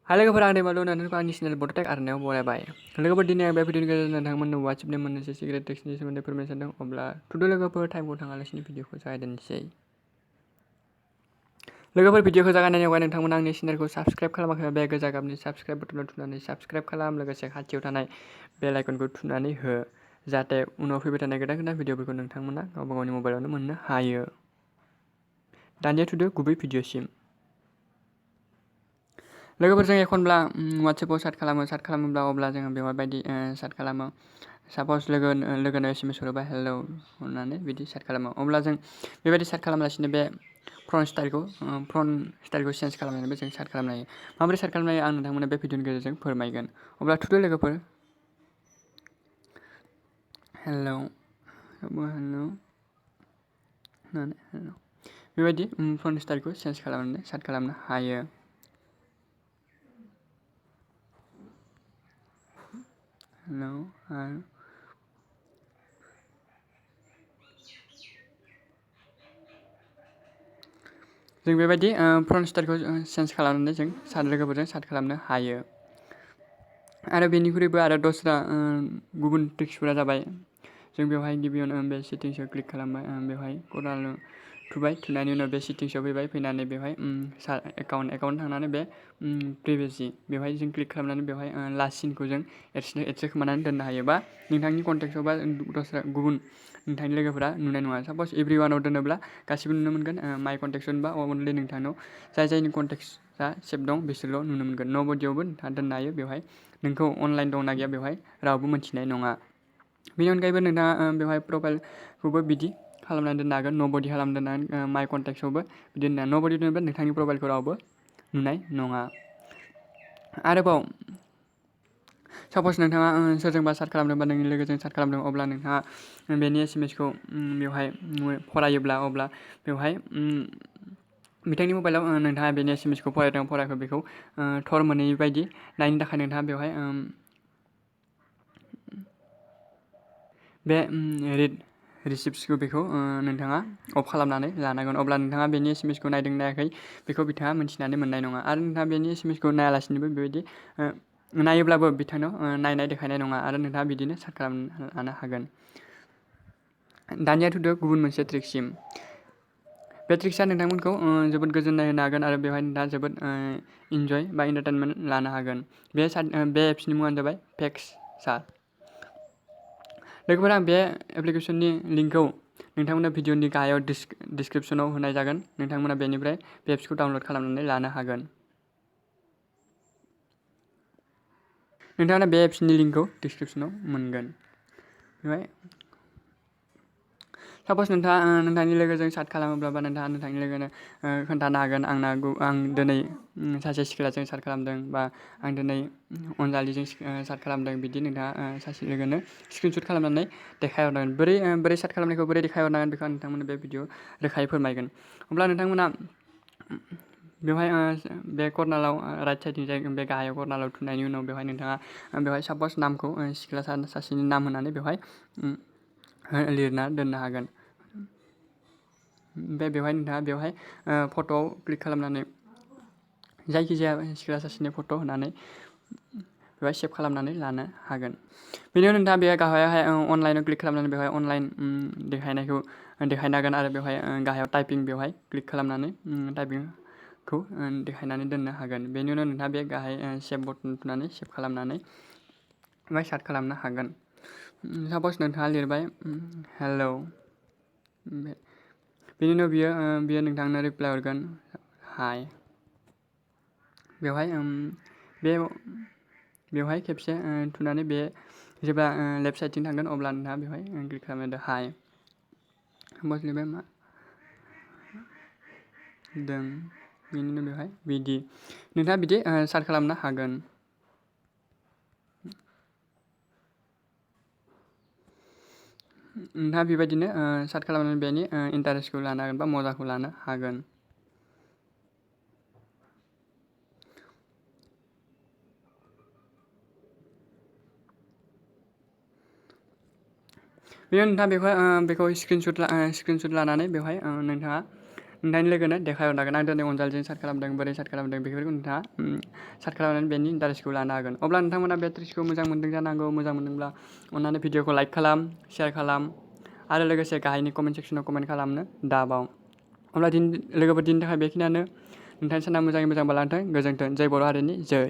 हाय लोगोफोर आं दैमालु नोंथांखौ आंनि चेनेल बड'टेक आरनायाव बरायबाय। लोगोफोर दिनै आं बे भिडिअनि गेजेरजों नोंथांमोननो वाट्सएपनि मोननैसो सिक्रेट ट्रिक्सनि सोमोन्दै फोरमायनो सानदों। अब्ला थुदो लोगोफोर टाइमखौ थाङालासिनो भिडिअखौ जागायजेननोसै। लोगोफोर भिडिअखौ जागायनायनि अगाय नोंथांमोना आंनि चेनेलखौ साबस्क्राइब खालामाखैबा बे गोजा गाबनि साबस्क्राइब बटनाव थुनानै साबस्क्राइब खालाम, लोगोसे खाथियाव थानाय बेल आइकनखौ थुनानै हो, जाहाथे उनाव फैबाय थानाय गोदान गोदान भिडिअफोरखौ नोंथांमोना गावबा गावनि मबाइलावनो मोननो हायो। दानिया थुदो गुबै भिडिअसिम। लोगोफोर जों एखनब्ला वाट्सएपआव चाट खालामोब्ला अब्ला जोङो बेवहाय बायदि चाट खालामो। सापस लोगोनो एसएमएस हरोबा हेलौ होननानै बिदि चाट खालामो। अब्ला जों बेबायदि चाट खालामालासिनो बे फ्रन्ट स्टाइलखौ चेन्ज खालामनानैबो जों चाट खालामनो हायो। माबोरै चाट खालामनो हायो आं नोंथांमोननो बे भिडिअनि गेजेरजों फोरमायगोन। अब्ला थुदो लोगोफोर हेलौ बेबायदि फ्रन्ट स्टाइलखौ चेन्ज खालामनानै चाट खालामनो हायो। हेलौ जों बेबायदि फ्रन्ट स्टाइलखौ चेन्ज खालामनानै जों लोगोफोरजों चाट खालामनो हायो। आरो बेनिख्रुइबो आरो दस्रा गुबुन ट्रिक्सफोरा जाबाय, जों बेवहाय गिबियावनो बे सेटिंसआव क्लिक खालामबाय, बेवहाय कर्नाराव थुबाय, थुनायनि उनाव बे सेटिंसआव फैनानै बेवहाय एकाउन्ट थांनानै बे प्रिभिसि बेवहाय जों क्लिक खालामनानै बेवहाय लास्ट सिनखौ जों एडजस्ट खालामनानै दोननो हायो, बा नोंथांनि कन्टेक्टआव बा दस्रा गुबुन नोंथांनि लोगोफोरा नुनाय नङा। सापस एभ्रिवानाव दोनोब्ला गासिबो नुनो मोनगोन। माइ कन्टेक्सन बा अनलि नोंथांनाव जायनि कन्टेक्टआ सेभ दं बिसोरल' नुनो मोनगोन। न'बडियावबो नोंथाङा दोननो हायो, बेवहाय नोंखौ अनलाइन दंना गैया बेवहाय रावबो मोनथिनाय नङा। बेनि अनगायैबो नोंथाङा बेवहाय प्रफाइलखौबो बिदि खालामनानै दोननो हागोन। न'बडि खालामना दोननो हागोन। माइ कन्टेक्टआवबो बिदि न'बडि दोनोब्ला नोंथांनि प्रफाइलखौ रावबो नुनाय नङा। आरोबाव सापस नोंथाङा सोरजोंबा चाट खालामदों बा नोंनि लोगोजों चाट खालामदों, अब्ला नोंथाङा बेनि एसएमएसखौ बेवहाय फरायोब्ला, अब्ला बेवहाय बिथांनि मबाइलाव नोंथाङा बेनि एसएमएसखौ फरायदों फरायाखै बेखौ थर मोनै बायदि नायनो थाखाय नोंथाङा बेवहाय बे रिड रिसिप्टसखौ बेखौ नोंथाङा अफ खालामनानै लानांगोन। अब्ला नोंथाङा बेनि एसएमएसखौ नायदों नायाखै बेखौ बिथाङा मिन्थिनानै मोननाय नङा। आरो नोंथाङा बेनि एसएमएसखौ नायालासिनोबो बेबायदि नायोब्लाबो बिथांनाव नायनाय देखायनाय नङा, आरो नोंथाङा बिदिनो चाट खालामनो लानो हागोन। दानिया थुदो गुबुन मोनसे ट्रिकसिम। बे ट्रिक्सआ नोंथांमोनखौ जोबोद गोजोननाय होनो हागोन, आरो बेवहाय नोंथाङा जोबोद इन्जय बा एन्टारटेनमेन्ट लानो हागोन। बे एप्सनि मुङानो जाबाय पेक्स चाट। लोगोफोर आं बे एप्लिकेसननि लिंकखौ नोंथांमोना भिडिअनि गाहायाव डिसक्रिपसनाव होनाय जागोन। नोंथांमोना बेनिफ्राय बे एप्सखौ डाउनलड खालामनानै लानो हागोन। नोंथाङा बे एप्सनि लिंकखौ डिसक्रिपसनाव मोनगोन। बेवहाय सापस नोंथाङा नोंथांनि लोगोजों चाट खालामोब्ला, बा नोंथाङा नोंथांनि लोगोनो खोन्थानो हागोन आं दिनै सासे सिख्लाजों चाट खालामदों, बा आं दिनै अनजालिजों चाट खालामदों। बिदि नोंथाङा सासे लोगोनो स्क्रिनशट खालामनानै देखायहरनांगोन। बोरै चाट खालामनायखौ बोरै देखायहरनांगोन बेखौ आं नोंथांमोननो बे भिडिअ रोखायै फोरमायगोन। अब्ला नोंथांमोना बेवहाय बे कर्नाराव राइट साइडथिंजाय बे गाहायाव कर्नाराव थुनायनि उनाव बेवहाय नोंथाङा बेवहाय सापस नामखौ सिख्ला सासेनि नाम होनानै बेवहाय लिरना दोननो हागोन। बेवहाय नोंथाङा बेवहाय फट'आव क्लिक खालामनानै जायखिजाया सिख्ला सासेनि फट' होनानै बेवहाय सेभ खालामनानै लानो हागोन। बेनि उनाव नोंथाङा बे गाहायावहाय अनलाइनाव क्लिक खालामनानै बेवहाय अनलाइन देखायनो हागोन, आरो बेवहाय गाहायाव टाइपिं बेवहाय क्लिक खालामनानै टाइपिंखौ देखायनानै दोननो हागोन। बेनि उनाव नोंथाङा बे गाहाय सेभ बटन थुनानै सेभ खालामनानै बेवहाय चाट खालामनो हागोन। सापस नोंथाङा लिरबाय हेलौ, बेनि उनाव बियो नोंथांनो रिप्लाइ हरगोन हाय। बेवहाय खेबसे थुनानै बे जेब्ला लेफ्ट साइडथिं थांगोन, अब्ला नोंथाङा बेवहाय क्लिक खालामदो हाय। सापस लिरबाय मा दों, बेनि उनाव बेवहाय बिदि नोंथाङा बिदि चाट खालामनो हागोन। नोंथाङा बेबायदिनो चाट खालामनानै बेनि इन्टारेस्टखौ लानो हागोन बा मजाखौ लानो हागोन। बेनि उनाव नोंथाङा बेखौ स्क्रिनशट लानानै बेवहाय नोंथाङा नोंथांनि लोगोनो देखायहरनो हागोन आं दिनै अनजालिजों सार्ट खालामदों बोरै सार्ट खालामदों बेफोरखौ नोंथाङा सार्ट खालामनानै बेनि इन्टारेस्टखौ लानो हागोन अब्ला नोंथांमोना बे ट्रिक्सखौ मोजां मोनदों जानांगौ मोजां मोनदोंब्ला अननानै भिडिअखौ लाइक खालाम शेयार खालाम आरो लोगोसे गाहायनि कमेन्ट सेक्सनाव कमेन्ट खालामनो दाबाव अब्ला लोगोफोर दिनैनि थाखाय बेखिनियानो नोंथांनि साना मोजाङै मोजां बारलांथों गोजोन्थों जय बर' हारिनि जय